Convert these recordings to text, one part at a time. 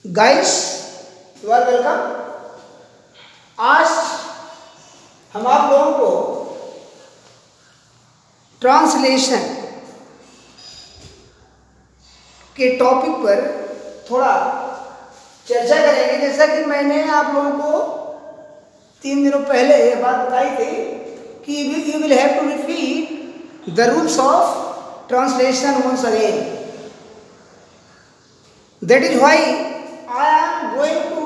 Guys, you are welcome. आज हम आप लोगों को ट्रांसलेशन के टॉपिक पर थोड़ा चर्चा करेंगे। जैसा कि मैंने आप लोगों को 3 दिनों पहले ये बात बताई थी कि you will have to repeat the rules of translation once again. That is why I am going to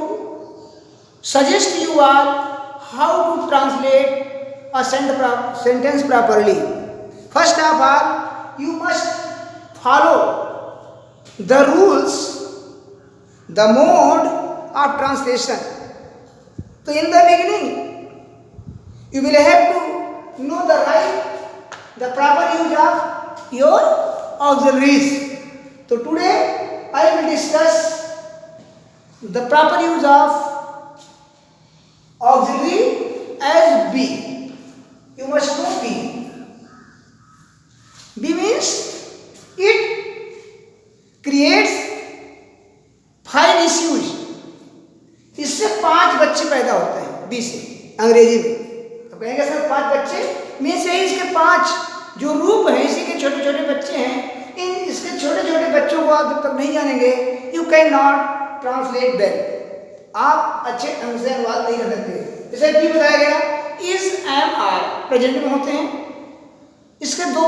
suggest you all how to translate a sentence properly. First of all, you must follow the rules, the mode of translation. So in the beginning, you will have to know the proper use of your auxiliaries. So today I will discuss the proper use of auxiliary as be. You must know be. Be means it creates 5 issues. इससे 5 बच्चे पैदा होते हैं B से अंग्रेजी में। तो कहेंगे सर 5 बच्चे में से इसके 5 जो रूप हैं, इसी के छोटे छोटे बच्चे हैं। इन इसके छोटे छोटे बच्चों को आप जब तक नहीं जानेंगे, you can not translate well. आप अच्छे ढंग से अनुवाद नहीं कर सकते। जैसे भी बताया गया, इज एम आर प्रेजेंट में होते हैं। इसके 2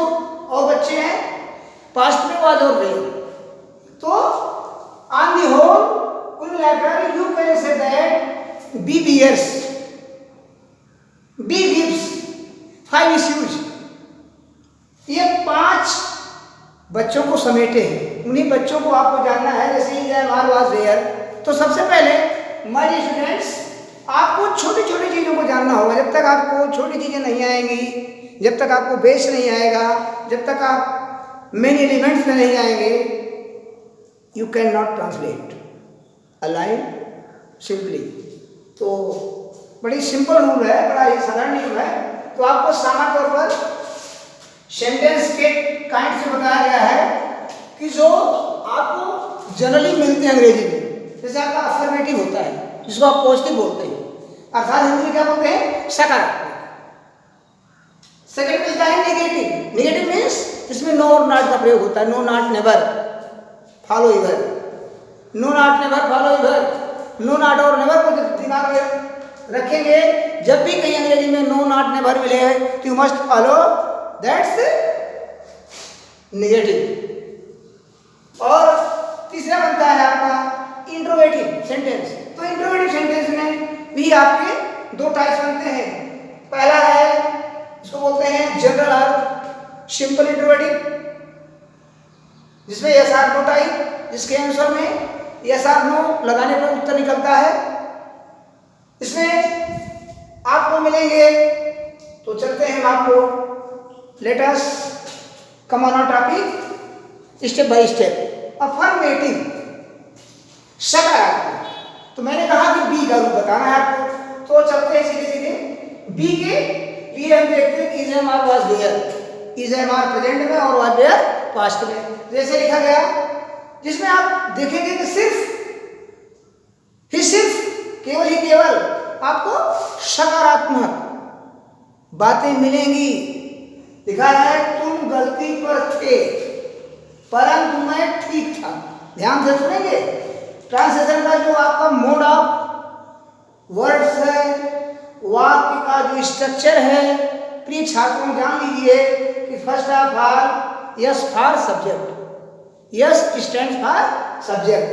और बच्चे हैं, पास्ट में वाज और वेल। तो ऑन द होल कुल मिलाकर you can say that B bears, B gives 5 issues. ये 5 बच्चों को समेटे हैं। उन्हीं बच्चों को आपको जानना है। जैसे ही आर वाज देयर, तो सबसे पहले माय डियर स्टूडेंट्स, आपको छोटी छोटी चीज़ों को जानना होगा। जब तक आपको छोटी चीज़ें नहीं आएंगी, जब तक आपको बेस नहीं आएगा, जब तक आप मेन एलिमेंट्स में नहीं आएंगे, you can not translate a line simply. तो बड़ी सिंपल रूल है, बड़ा ही साधारण नियम है। तो आपको सामान्य तौर पर सेंटेंस के काइंड से बताया गया है कि जो आपको जनरली मिलते हैं अंग्रेजी में। जैसे आपका अफर्मेटिव होता है, जिसको आप पॉजिटिव बोलते हैं, अर्थात हिंदी में क्या बोलते हैं, सकारात्मक। सेकंड मिलता है नेगेटिव। नेगेटिव मीन्स इसमें नो और नॉट का प्रयोग होता है। नो नॉट नेवर फॉलो इधर, नो नॉट नेवर फॉलो इधर। नो नॉट और नेवर को दिमाग में रखेंगे। जब भी कहीं अंग्रेजी में नो नॉट नेवर मिले तो you must follow that's negative. और तीसरा बनता है आपका इंट्रोगेटिव सेंटेंस। तो इंट्रोगेटिव सेंटेंस में भी आपके 2 टाइप्स बनते हैं। पहला है, इसको बोलते हैं जनरल और सिंपल इंट्रोगेटिव, जिसमें यस आर नो टाइप, जिसके आंसर में यस आर नो लगाने पर उत्तर निकलता है। इसमें आपको मिलेंगे, तो चलते हैं आपको, let us come on a topic step by step. Affirmative सकारात्मक। तो मैंने कहा कि बी का रूप बताना है आपको। तो चलते हैं सीधे सीधे। बी के लिए हम देखते हैं is M R was there. Is M R present में और वाज देयर पास्ट में। जैसे लिखा गया, जिसमें आप देखेंगे कि सिर्फ केवल ही केवल आपको सकारात्मक बातें मिलेंगी। लिखा है, तुम गलती पर थे परंतु मैं ठीक था। ध्यान से सुनेंगे। ट्रांसलेशन का जो आपका मोड ऑफ वर्ड्स है, वाक्य का जो स्ट्रक्चर है, प्रिय छात्रों जान लीजिए कि first of all S for subject, S stands for subject,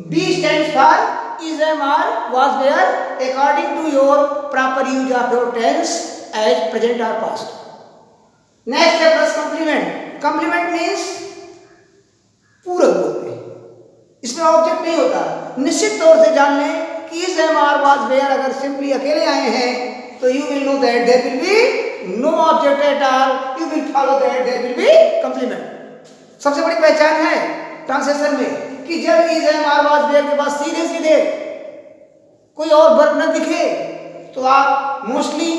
B stands for is M R was there according to your proper use of your tense as present और पास्ट। नेक्स्ट है plus complement. Complement means पूरक बोलते हैं, इसमें object नहीं होता। निश्चित तौर से जान लें कि is M R was there अगर सिंपली अकेले आए हैं तो you will know that there will be no object at all, you will follow that there will be complement. सबसे बड़ी पहचान है ट्रांसलेशन में कि जब is M R was there के बाद सीधे सीधे कोई और वर्ब न दिखे तो आप मोस्टली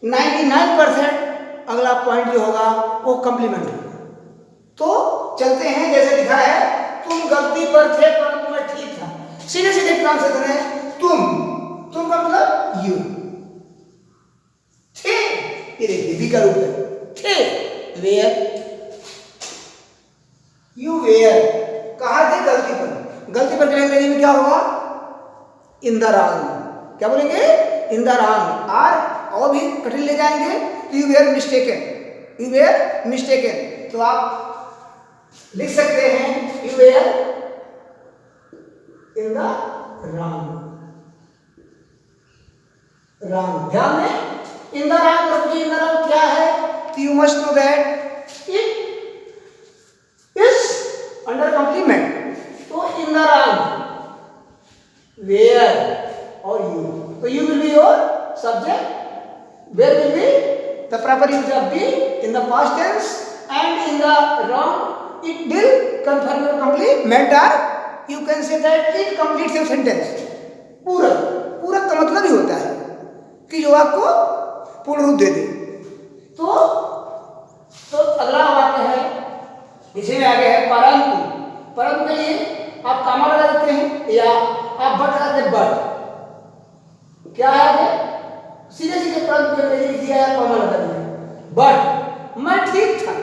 99% अगला पॉइंट जो होगा वो कंप्लीमेंट होगा। तो चलते हैं, जैसे लिखा है, तुम गलती पर थे ट्रांसलेशन है तुम, तुम का मतलब यू, थे, ये देखिए वी का रूप है, थे, वेयर, यू वेयर, कहा थे गलती पर, गलती पर अंग्रेजी में क्या होगा, इन द रॉन्ग, क्या बोलेंगे, इन द रॉन्ग, और भी कठिन ले जाएंगे तो you were mistaken, you were mistaken, तो आप लिख सकते हैं you were in the wrong, wrong, ध्यान दें in the wrong, in the wrong क्या है, तो you must know that it is under complement, तो इन द रॉन्ग, वेयर और यू, तो you will be your subject, where will be the proper use of be in the past tense, and in the wrong it will confirm your complement, or you can say that it completes your sentence. पूरक, पूरक का मतलब ही होता है कि जो आपको पूर्ण रूप दे दे। तो अगला वाक्य है, इसी में आगे है परंतु, परंतु के लिए आप कॉमा लगा देते हैं या आप बट लगा देते, बट क्या है आगे, सीधे सीधे परंतु के अंग्रेजी लिख दिया या कॉमा लगा दिया, बट मैं ठीक था,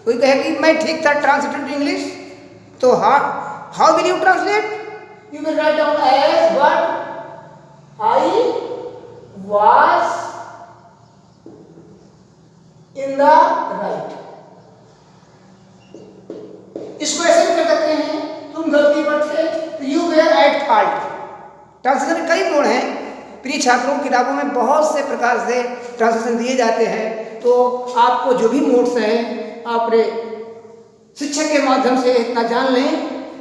कोई कहे कि मैं ठीक था, ट्रांसलेटेड टू इंग्लिश, तो how will you translate, you will write down as but I was in the right, इसको ऐसे भी कर सकते हैं, तुम गलती पर थे, तो you were at fault, translation कई मोड हैं, प्रिय छात्रों किताबों में बहुत से प्रकार से ट्रांसलेशन दिए जाते हैं, तो आपको जो भी मोड्स हैं आपने शिक्षक के माध्यम से इतना जान लें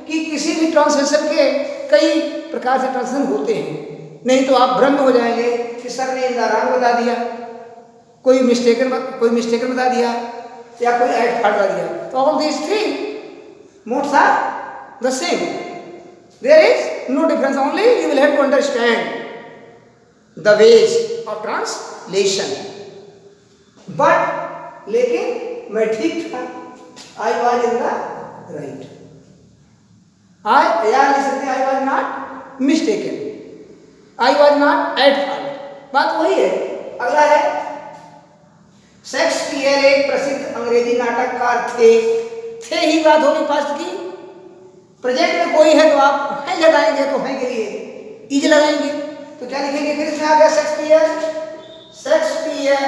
कि किसी भी ट्रांसलेशन के कई प्रकार से ट्रांसलेशन होते हैं, नहीं तो आप भ्रम हो जाएंगे कि सर ने इन द रॉन्ग बता दिया, कोई मिस्टेकन बता दिया या कोई एट फॉल्ट बता दिया, तो all these three modes are the same, there is no difference, only you will have to understand the ways of translation, but लेकिन मैं ठीक था, I was in the right, या लिख सकते हैं I was not mistaken, I was not at fault, बात वही है। अगला है शेक्सपियर एक प्रसिद्ध अंग्रेजी नाटककार थे, थे ही बात होगी पास्ट की, प्रेजेंट में कोई है तो आप है लगाएंगे, तो है के लिए इज लगाएंगे, तो क्या लिखेंगे, फिर इसमें आ गया शेक्सपियर, शेक्सपियर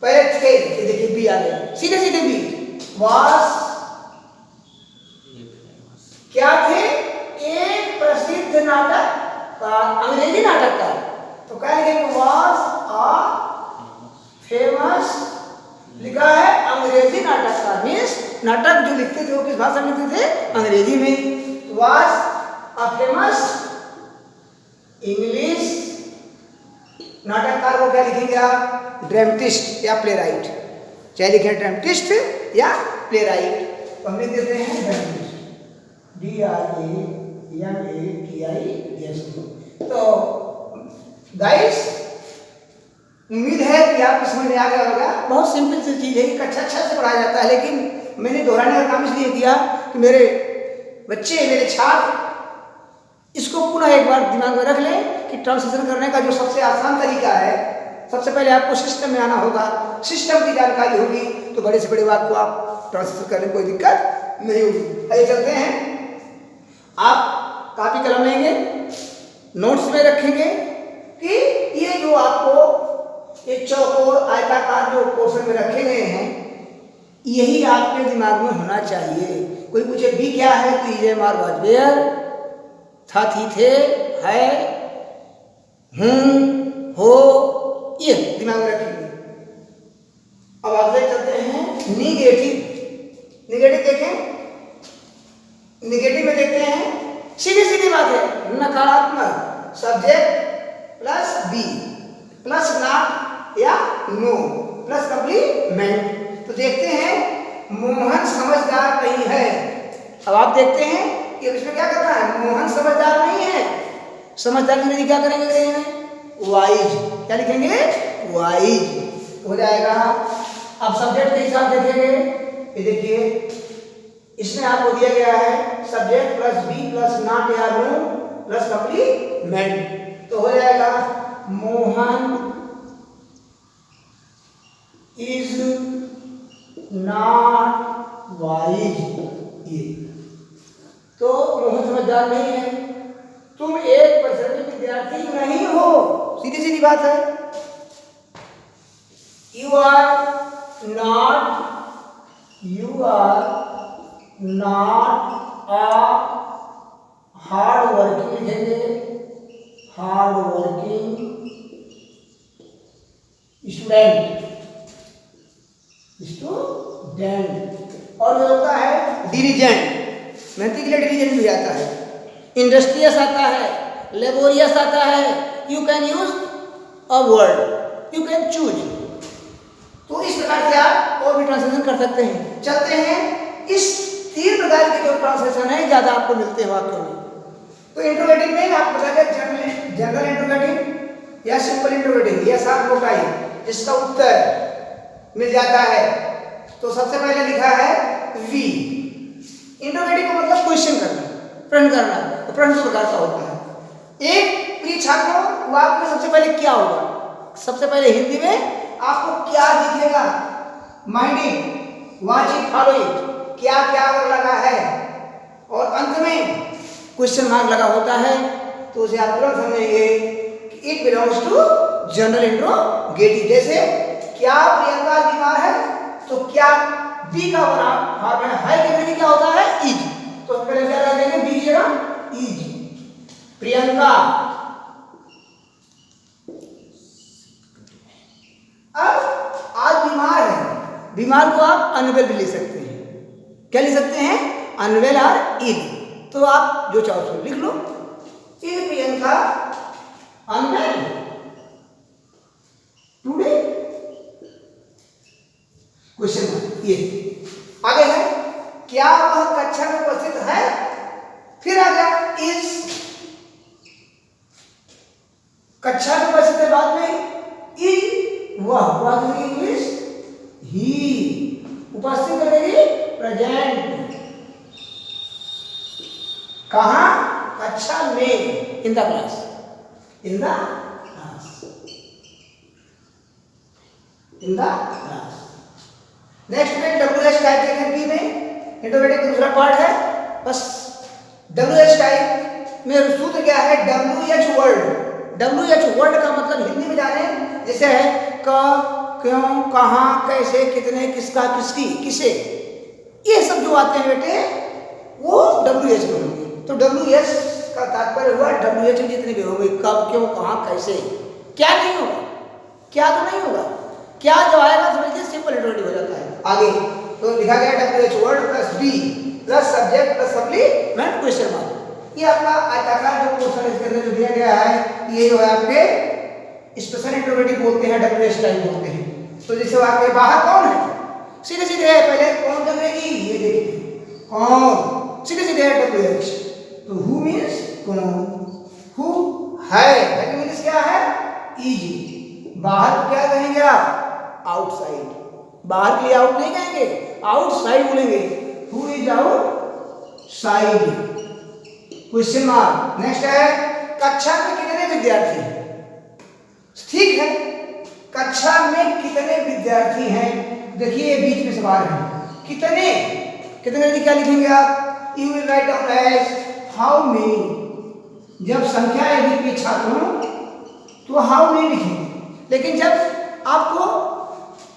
पहले थे, देखिए बी आ गया, सीधे सीधे बी, वास क्या थे, एक प्रसिद्ध नाटककार, अंग्रेजी नाटककार, तो क्या लिखेंगे, वास आ फेमस, लिखा है अंग्रेजी नाटककार, मीन्स नाटक जो लिखते थे वो किस भाषा में लिखते थे, अंग्रेजी में, वाज अ फेमस इंग्लिश, नाटककार को क्या लिखेंगे आप, ड्रामेटिस्ट या प्ले राइट, चाहे लिखें ड्रामेटिस्ट या प्ले राइट, तो हम लिख देते हैं ड्रामेटिस्ट, DRAMATIST। तो गाइस उम्मीद है कि आपको समझ में आ गया होगा, बहुत सिंपल सी चीज़ है, एक अच्छा से पढ़ाया जाता है, लेकिन मैंने दोहराने का काम इसलिए किया कि मेरे बच्चे, मेरे छात्र इसको पुनः एक बार दिमाग में रख लें कि ट्रांसलेशन करने का जो सबसे आसान तरीका है, सबसे पहले आपको सिस्टम में आना होगा, सिस्टम की जानकारी होगी तो बड़े से बड़े वाक्य को आप ट्रांसलेशन करने में कोई दिक्कत नहीं होगी। आइए चलते हैं, आप कॉपी कलम लेंगे, नोट्स में रखेंगे कि ये जो आपको ये चौकोर आयताकार जो पोर्शन में रखे गए हैं, यही आपके दिमाग में होना चाहिए। कोई पूछे बी क्या है, तो is M R was were, था थी थे, है, हूँ, हो, ये दिमाग में रखेंगे। अब आगे चलते हैं निगेटिव, निगेटिव देखें, निगेटिव में देखते हैं, सीधी सीधी बात है, नकारात्मक, subject plus B plus not या नो प्लस कंप्लीमेंट। तो देखते हैं मोहन समझदार नहीं है। अब आप देखते हैं कि इसमें क्या करना है, मोहन समझदार नहीं है, समझदार के लिए क्या करेंगे अंग्रेजी में, वाइज, क्या लिखेंगे, वाइज हो जाएगा। अब सब्जेक्ट के हिसाब देखेंगे, ये देखिए इसमें आपको दिया गया है subject plus B plus not या नो प्लस कंप्लीमेंट, तो हो जाएगा मोहन इज नॉट वाइज। ये तो मोहन समझदार नहीं है, तुम 1% विद्यार्थी नहीं हो, सीधी सीधी बात है। You are not a hard working, लिखेंगे हार्ड वर्किंग स्टूडेंट, और जो होता है डिलीजेंट, मेहनती के लिए डिलीजेंट भी आता है, इंडस्ट्रियस आता है, लेबोरियस आता है, you can use a word, you can choose. तो इस प्रकार से आप और भी ट्रांसलेशन कर सकते हैं। चलते हैं इस 3 प्रकार के जो ट्रांसलेशन है ज्यादा आपको मिलते हैं वाक्यों में। तो इंट्रोगेटिव में आपको बताया जनरल इंट्रोगेटिव या सिंपल इंट्रोगेटिव या साफ लोकाई, जिसका उत्तर मिल जाता है। तो सबसे पहले लिखा है वी। इंट्रोगेटिव का मतलब क्वेश्चन करना, प्रश्न करना, तो प्रश्न 2 प्रकार का होता है। एक प्रिय छात्रों, वाक्य में सबसे पहले क्या होगा, सबसे पहले हिंदी में आपको क्या दिखेगा, mind it, watch it, follow it, क्या क्या अगर लगा है, और अंत में क्वेश्चन मार्क लगा होता है, तो उसे आप तुरंत समझेंगे कि it belongs to general interrogative. जैसे क्या प्रियंका बीमार है, तो क्या बी का फॉर्म है के अंग्रेजी क्या होता है, इज, तो पहले क्या लगा देंगे, बी जरा इज। प्रियंका अब आज बीमार है, बीमार को आप अनवेल भी ले सकते हैं, क्या लिख सकते हैं, अनवेल और इल, तो आप जो चाहो सो लिख लो, is Priyanka unwell today, question mark. ये आगे है क्या वह कक्षा में उपस्थित है, फिर आ गया इज, कक्षा में उपस्थित है बाद में, इज वह इंग्लिश ही, उपस्थित करेगी प्रेजेंट, कहां, कक्षा में, इन the class, in the class, in the class. Next में WH टाइप के बी में इंट्रोगेटिव का दूसरा पार्ट है, बस WH टाइप में सूत्र क्या है, WH वर्ड। WH वर्ड का मतलब हिंदी में जाने, जैसे है कब, क्यों, कहां, कैसे, कितने, किसका, किसकी, किसे, ये सब जो आते हैं बेटे वो WH में होंगे। तो WH का तात्पर्य हुआ WH में जितने भी होंगे, कब, क्यों, कहां, कैसे, क्या नहीं होगा, क्या तो नहीं होगा, क्या जो आएगा समझिए सिंपल इंट्रोगेटिव हो जाता है। आगे तो लिखा गया WH word plus B plus subject plus supplement question mark. ये आपका आयताकार जो क्वेश्चन इसके अंदर जो दिया गया है, ये जो है आपके स्पेशल इंट्रोगेटिव बोलते हैं, WH टाइप बोलते हैं। तो जैसे आपके बाहर कौन है, सीधे सीधे है, पहले कौन करेगी, ये देखिए कौन, सीधे सीधे है WH, तो हु मीन्स कौन, हु है, मीन्स क्या है, इज। बाहर क्या कहेंगे आप, आउटसाइड, बाहर के लिए आउट नहीं कहेंगे, आउटसाइड बोलेंगे, who is outside, question mark. Next है कक्षा में कितने विद्यार्थी हैं, ठीक है, कक्षा में कितने विद्यार्थी हैं, देखिए बीच में सवाल है, कितने, कितने क्या लिखेंगे आप, you will write down as how many. जब संख्या यदि के छात्रों तो हाउ मेनी लिखेंगे, लेकिन जब आपको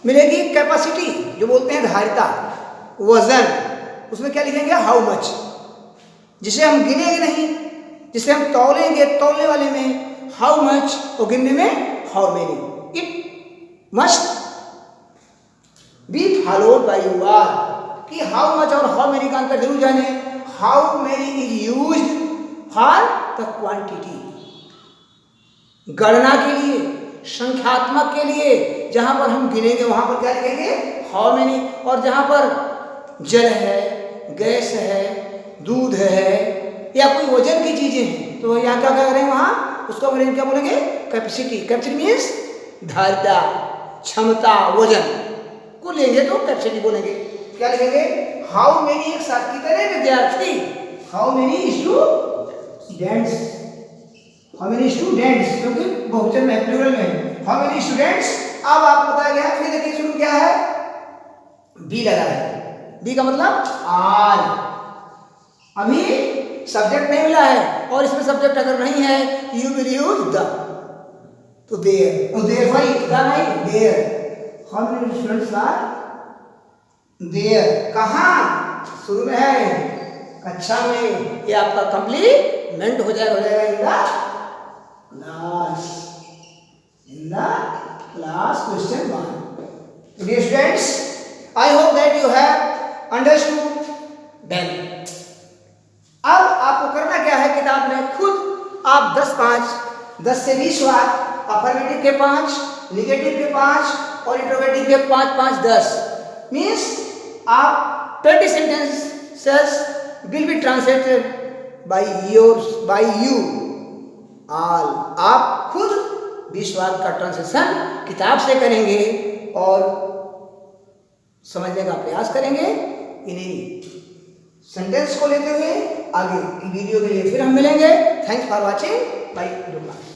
मिलेगी कैपेसिटी जो बोलते हैं धारिता, वजन, उसमें क्या लिखेंगे, हाउ मच। जिसे हम गिनेंगे नहीं, जिसे हम तौलेंगे, तौलने वाले में हाउ मच, और गिनने में how many. It must be followed by you are, कि हाउ मच और हाउ मेनी का अंतर जरूर जाने। How many is used for the quantity, गणना के लिए, संख्यात्मक के लिए, जहां पर हम गिनेंगे वहां पर क्या लिखेंगे, हाउ मेनी। और जहां पर जल है, गैस है, दूध है, या कोई वजन की चीजें हैं, तो यहाँ क्या करेंगे, वहां उसको अंग्रेजी क्या बोलेंगे, कैपेसिटी। कैपेसिटी मीन्स धारिता, क्षमता, वजन को लेंगे तो कैपेसिटी बोलेंगे। क्या लिखेंगे, हाउ मेनी एक साथ कितने विद्यार्थी, how many students, how many students, क्योंकि बहुवचन में प्लूरल में, हाउ मेनी स्टूडेंट्स। अब आपको बताया गया फिर देखिए शुरू क्या है, बी लगा है, बी का मतलब आर। अभी सब्जेक्ट नहीं मिला है और इसमें सब्जेक्ट अगर नहीं है यू विल यूज द, तो देयर, और देयर भाई द नहीं there, how many students are there, कहाँ शुरू में है कक्षा में, ये आपका कंप्लीमेंट हो जाएगा in the class, in the class question 1। Dear students, I hope that you have understood well. अब आपको करना क्या है, किताब में खुद आप 10 से 20 वाक्य, अफर्मेटिव के 5, निगेटिव के 5 और इंट्रोगेटिव के 5 10 मीन्स आप 20 sentences will be translated by you all। आप खुद 20 वाक्य का ट्रांसलेशन किताब से करेंगे और समझने का प्रयास करेंगे। इन्हीं सेंटेंस को लेते हुए आगे की वीडियो के लिए फिर हम मिलेंगे। Thanks for watching, bye.